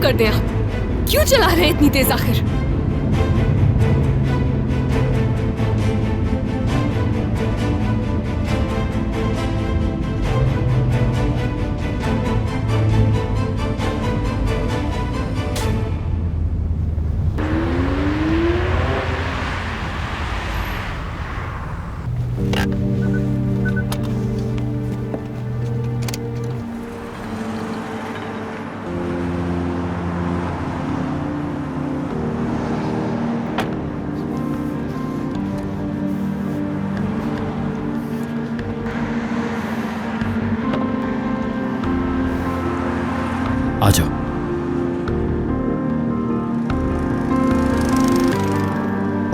कर दें आप। क्यों चला रहे हैं इतनी तेज आखिर? आ जाओ।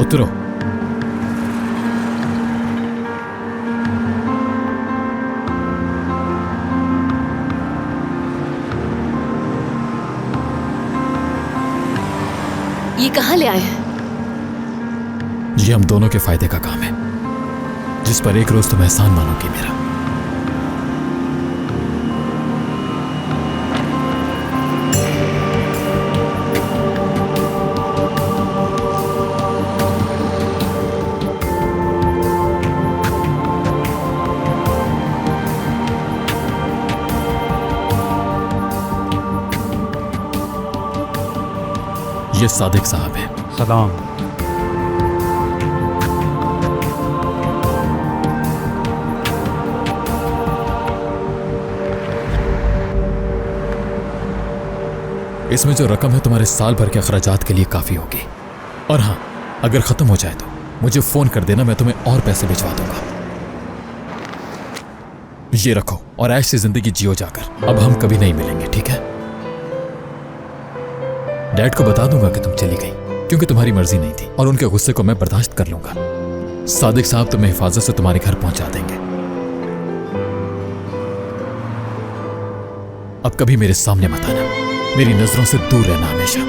उतरो। ये कहाँ ले आए हैं? ये हम दोनों के फायदे का काम है, जिस पर एक रोज तुम एहसान मानोगी मेरा। ये सादिक साहब है। सलाम। इसमें जो रकम है तुम्हारे साल भर के अखराजात के लिए काफी होगी। और हाँ, अगर खत्म हो जाए तो मुझे फोन कर देना, मैं तुम्हें और पैसे भिजवा दूंगा। ये रखो और ऐश से जिंदगी जियो जाकर। अब हम कभी नहीं मिलेंगे, ठीक है? डैड को बता दूंगा कि तुम चली गई, क्योंकि तुम्हारी मर्जी नहीं थी, और उनके गुस्से को मैं बर्दाश्त कर लूंगा। सादिक साहब तुम्हें हिफाजत से तुम्हारे घर पहुंचा देंगे। अब कभी मेरे सामने मत आना, मेरी नजरों से दूर रहना हमेशा।